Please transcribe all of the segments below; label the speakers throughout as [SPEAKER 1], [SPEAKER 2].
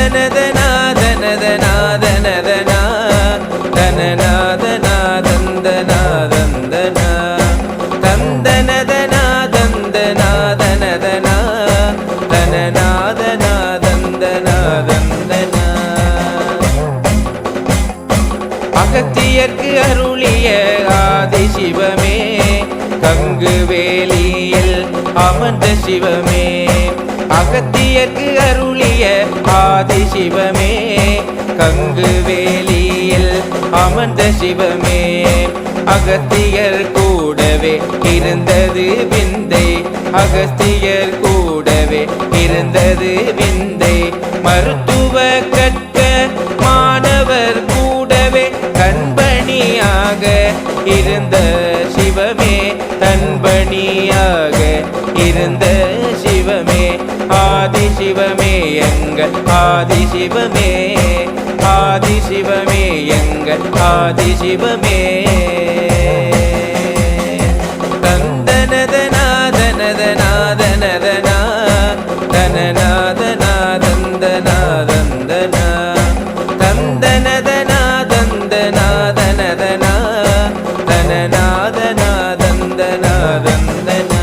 [SPEAKER 1] தந்தனதனாதனதனாதனதனா தனநாதனாதந்தனாதந்தனா தந்தனதனாதந்தனாதனதனா தனநாதனாதந்தனாதந்தனா அகத்தியர்க்கு அருளிய ஆதிசிவமே கங்கு வேலியில் அமர்ந்த சிவமே அகத்தியர்க்கு அருளிய ஆதிசிவமே கங்கு வேலியில் அமர்ந்த சிவமே அகத்தியர் கூடவே இருந்தது விந்தை அகத்தியர் கூடவே இருந்தது விந்தை மருத்துவ கற்க மாணவர் கூடவே கண்பணியாக இருந்த சிவமே தன்பணியாக இருந்த சிவமே ஆதிசிவமே எங்கள் ஆதிசிவமே ஆதிசிவமே எங்கள் ஆதிசிவமே தந்தனதனாதனதனாதனதனா தனநாதனாதந்தனாதந்தனா தந்தனதனாதந்தனாதனதனா தனநாதனாதந்தனாதந்தனா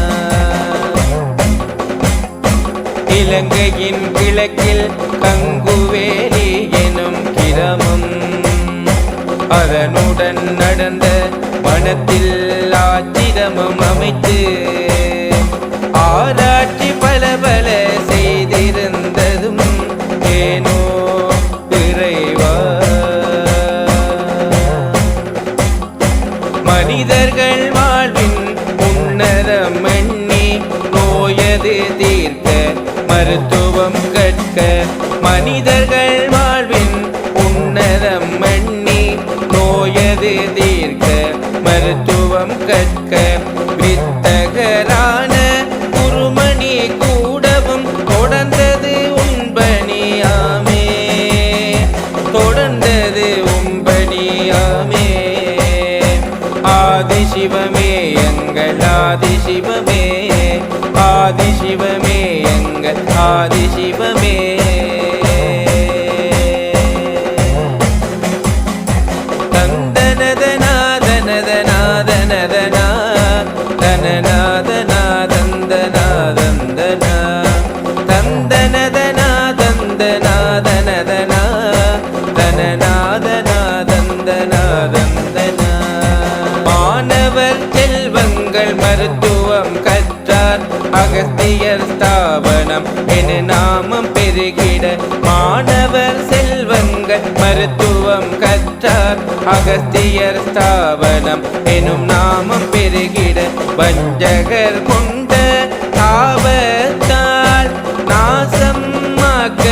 [SPEAKER 1] இலங்கையின் கிழக்கில் கங்குவேலி எனும் கிரமம் அதனுடன் நடந்த வனத்தில் ஆச்சிரமம் அமைத்து ஆராய்ச்சி பல பல செய்திருந்ததும் ஏனோ இறைவா மனிதர்கள் வாழ்வின் உன்னதம் எண்ணி நோயது தீர்க்க மருத்துவம் கற்க மனிதர்கள் வாழ்வின் உன்னதம் எண்ணி நோயது தீர்க்க மருத்துவம் கற்க வித்தகரான குருமணி கூடவும் தொடர்ந்தது உண்பணியாமே தொடர்ந்தது உண்பணியாமே ஆதிசிவமே எங்கள் ஆதிசிவமே ஆதிசிவமே எங்கள் ஆதிசிவமே தந்தனதனாதனதனாதனதனா தனநாதனாதந்தனாதந்தனா தந்தனதனாதந்தனாதனதனா தனநாதனாதந்தனாதந்தனா மாணவர் செல்வங்கள் மருத்துவம் கற்றார் அகஸ்தியர் ஸ்தாபனம் என நாமம் பெருகிட மாணவர் செல்வங்கள் மருத்துவம் கற்றார் அகஸ்தியர் ஸ்தாபனம் எனும் நாமம் பெருகிட வஞ்சகர் கொண்ட தாவத்தால் நாசமாக்க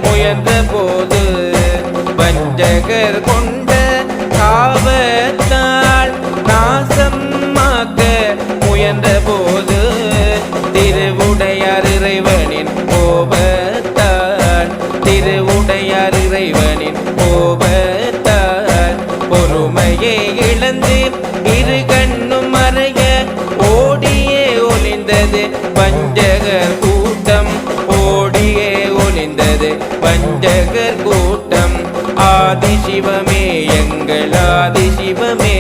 [SPEAKER 1] முயன்ற போது வஞ்சகர் கொண்ட தாவத்தால் நாசமாக்க முயன்ற போது திருவுடையார் இறைவனின் கோபத்தால் திருவுடையார் இறைவனின் கோபத்தால் பொறுமையை இழந்து இரு கண்ணும் மறைய ஓடியே ஒளிந்தது வஞ்சகர் கூட்டம் ஓடியே ஒளிந்தது வஞ்சகர் கூட்டம் ஆதிசிவமே எங்கள் ஆதிசிவமே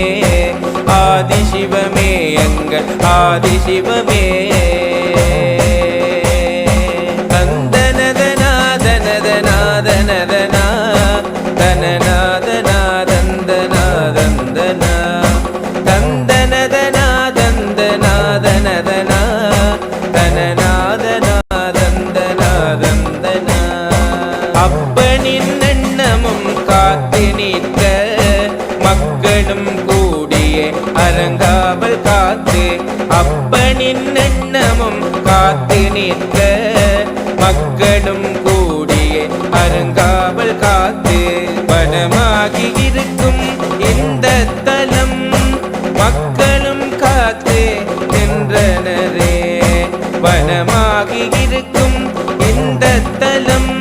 [SPEAKER 1] ஆதிசிவமே எங்கள் ஆதிசிவமே தந்தனதனாதனதனாதனதனா தனநாதனாதந்தனாதந்தனா தந்தனதனாதந்தனாதனதனா தனநாதனாதந்தனாதந்தனா அப்பனின் எண்ணமும் காத்து நிற்க மக்களும் கூடியே அரங்காவல் காத்து அப்பனின் எண்ணமும் காத்து நிற்க மக்களும் கூடியே அருங்காவல் காத்து வனமாகி இருக்கும் இந்த தலம் மக்களும் காத்து நின்றனரே வனமாகி இருக்கும் இந்த தலம்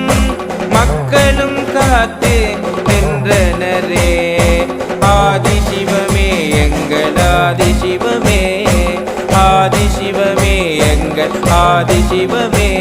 [SPEAKER 1] மக்களும் காத்து நின்றனரே ஆதிசிவமே எங்கள் ஆதிசிவமே ஆதிசிவமே எங்கள் ஆதிசிவமே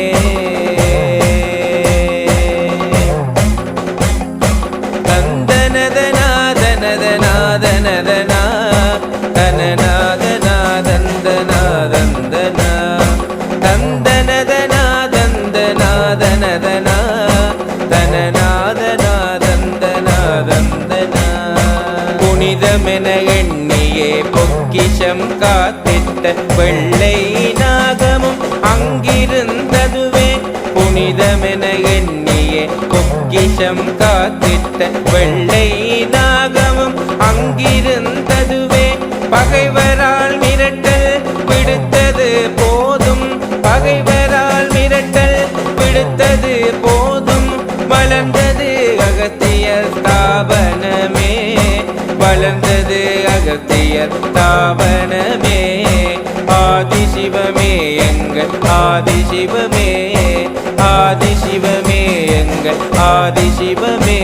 [SPEAKER 1] தனநாதனாதந்தனாதந்தனா புனிதமென எண்ணியே பொக்கிஷம் காத்திட்ட வெள்ளை நாகமும் அங்கிருந்ததுவே புனிதமென எண்ணியே பொக்கிஷம் காத்திட்ட வெள்ளை நாகமும் அங்கிருந்ததுவே பகைவரால் மிரட்டல் விடுத்தது போதும் பகைவரால் மிரட்டல் விடுத்தது போதும் வளர்ந்தது அகத்தியர் ஸ்தாபனமே வளர்ந்தது அகத்தியர் ஸ்தாபனமே ஆதிசிவமே எங்கள் ஆதிசிவமே ஆதிசிவமே எங்கள் ஆதிசிவமே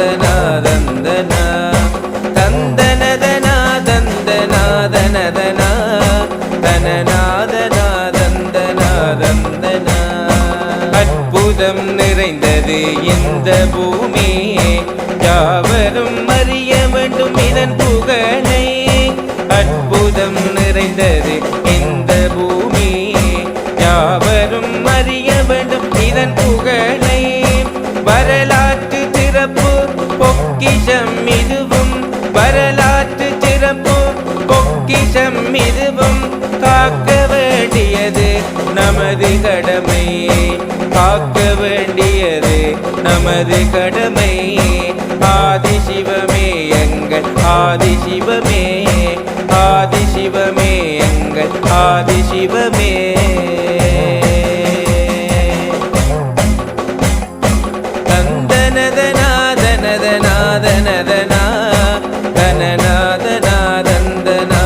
[SPEAKER 1] தனநாதனாதந்தனா தந்தனதனாதந்தனா தனநாதனாதந்தனா அற்புதம் நிறைந்தது இந்த பூமி யாவரும் அறிய வேண்டும் இதன் புகழை அற்புதம் நிறைந்தது இந்த பூமி யாவரும் அறிய வேண்டும் இதன் புகழை வரலாற்று சிறப்பு பொக்கிஷம் இதுவும் வரலாற்று சிறப்பு பொக்கிஷம் இதுவும் காக்க வேண்டியது நமது கடமை காக்க வேண்டியது நமது கடமை ஆதிசிவமே எங்கள் ஆதிசிவமே ஆதிசிவமே எங்கள் ஆதிசிவமே தனநாதனாதந்தனா தனநாதனாதந்தனா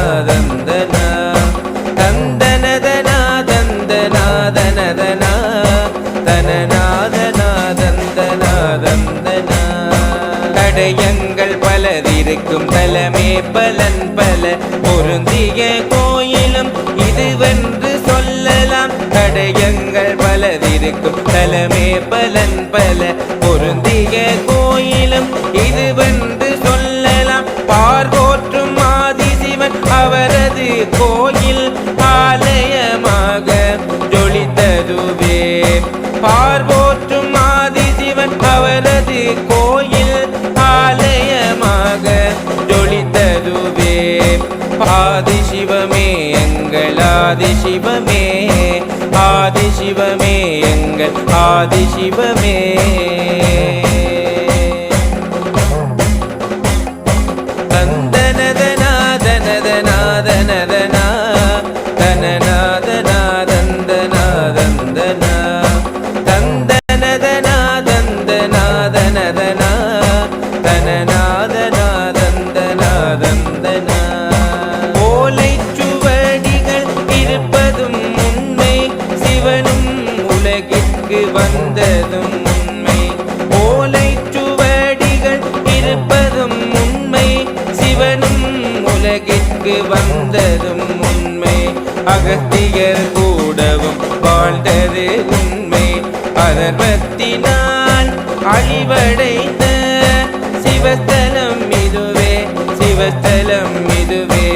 [SPEAKER 1] தந்தனதனாதந்தனா தனநாதனாதந்தனா தடயங்கள் பலதிருக்கும் தலமே பலன் பல பொருந்திய கோயிலும் இதுவென்று சொல்லலாம் தடயங்கள் பலதிருக்கும் தலமே பலன் பல பொருந்திய கோயிலும் இதுவென்று சொல்லலாம் பார்வோற்றும் ஆதிசிவன் அவரது கோயில் ஆலயமாக ஜொலித்ததுவே பார்வோற்றும் ஆதிசிவன் அவரது கோயில் ஆலயமாக ஜொலித்ததுவே ஆதிசிவமே எங்கள் ஆதிசிவமே ஆதிசிவமே எங்கள் ஆதிசிவமே தனநாதனாதந்தனா தனநாதனாதந்தனா தந்தனதனாதந்தனா தனநாதனாதந்தனா ஓலைச்சுவடிகள் இருப்பதும் உண்மை சிவனும் உலகிற்கு வந்ததும் உண்மை ஓலைச்சுவடிகள் இருப்பதும் உண்மை சிவனும் உலகிற்கு வந்ததும் உண்மை அகத்தியர் கூடவும் வாழ்ந்தது உண்மை அதர்வத்தினால் அழிவடைந்த சிவஸ்தலம் இதுவே சிவஸ்தலம் இதுவே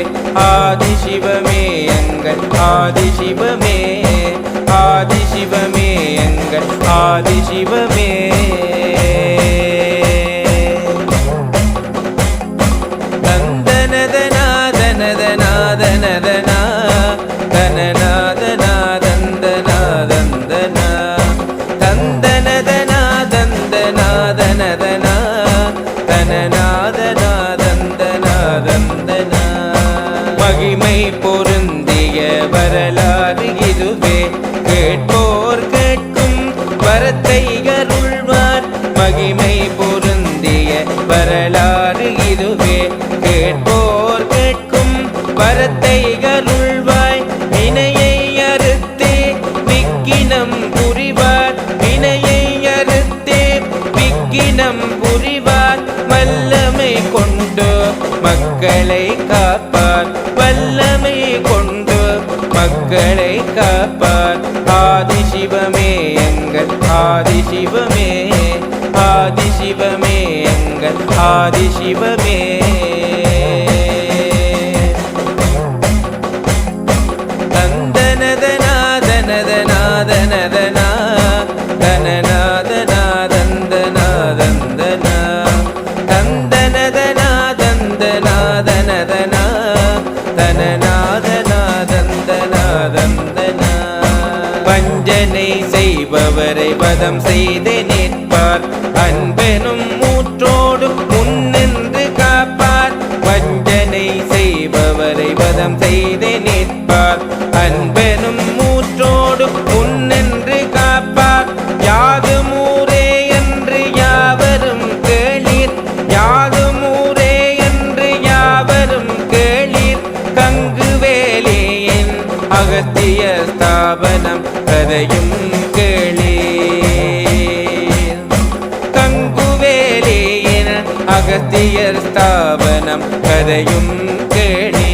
[SPEAKER 1] ஆதிசிவமே எங்கள் ஆதிசிவமே ஆதிசிவமே எங்கள் ஆதிசிவமே தனநாதனாதந்தனா தனநாதனாதந்தனா தந்தனதனாதந்தனா தனநாதனாதந்தனா மகிமை பொருந்திய வரலாறு இதுவே கேட்போர் கேட்கும் வரத்தை அருள்வார் மகிமை பொருந்திய வரலாறு இதுவே கேட்போர் கேட்கும் வரத்தை அருள்வாய் வினையை அறுத்தே விக்கினம் புரிவார் வினையை அறுத்தே விக்கினம் புரிவார் வல்லமை கொண்டு மக்களை காப்பார் வல்லமை கொண்டு மக்களை காப்பார் ஆதிசிவமே எங்கள் ஆதிசிவமே ஆதிசிவமே எங்கள் ஆதிசிவமே. தந்தனதநாதனதநாதனதனா தனநாதநாதந்தநாதந்தனா தந்தனதநாதந்தநாதனதனா தனநாதநாதந்தநாதந்தனா. வஞ்சனை செய்பவரை வதம் செய்து நிற்பார், அன்பெனும் மூற்றோடு முன்னின்று காப்பார். வஞ்சனை செய்பவரை வதம் செய்து நிற்பார், அன்பெனும் மூற்றோடு முன்னின்று காப்பார். யாதுமூரே என்று யாவரும் கேளீர், யாதுமூரே என்று யாவரும் கேளீர். கங்குவேலியின் அகத்திய ஸ்தாபனம் கதையும் கேளீர். கங்குவேலியின் அகத்தியர் ஸ்தாபனம் கதையும் கேளீர்.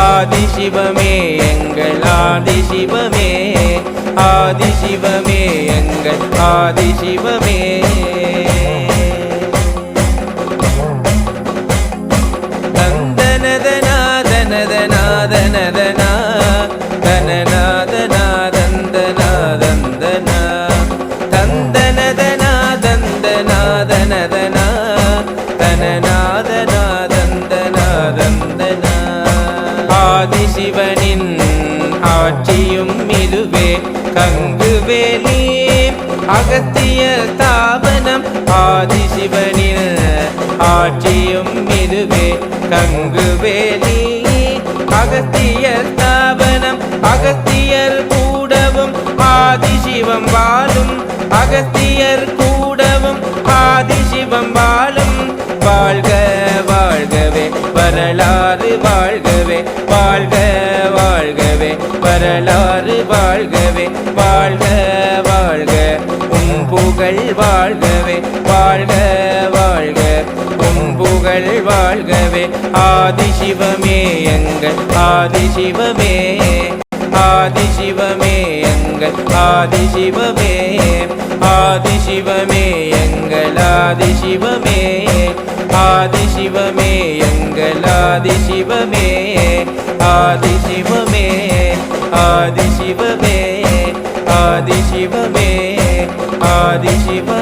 [SPEAKER 1] ஆதிசிவமே எங்கள் ஆதிசிவமே, ஆதிசிவமே எங்கள் ஆதிசிவமே. தந்தனதநாதனதநாதனதனா தனநாதநாதந்தநாதந்தனா தந்தனதநாதந்தநாதனதனா தனநாதநாதந்தநாதந்தனா. ஆதிசிவனின் ஆட்சியும் இதுவே கங்குவேலி அகத்திய ஸ்தாபனம். ஆதிசிவனின் ஆட்சியும் இதுவே கங்குவேலி அகத்திய ஸ்தாபனம். அகத்தியர் கூடவும் ஆதிசிவம் வாழும், அகத்தியர் கூடவும் ஆதிசிவம் வாழும். வாழ்க வாழ்கவே வரலாறு வாழ்கவே, வாழ்க வாழ்கவே வரலாறு வாழ்கவே. வாழ்க வாழ்க உன் புகழ் வாழ்கவே, வாழ்க வாழ்க உன் புகழ் வாழ்கவே. ஆதிசிவமே எங்கள் ஆதிசிவமே, ஆதிசிவமே எங்கள் ஆதிசிவமே. ஆதிசிவமே எங்கள் ஆதிசிவமே, ஆதிசிவமே எங்கள் ஆதிசிவமே. ஆதிசிவமே ஆதிசிவமே ஆதிசிவமே ஆதிசிவமே.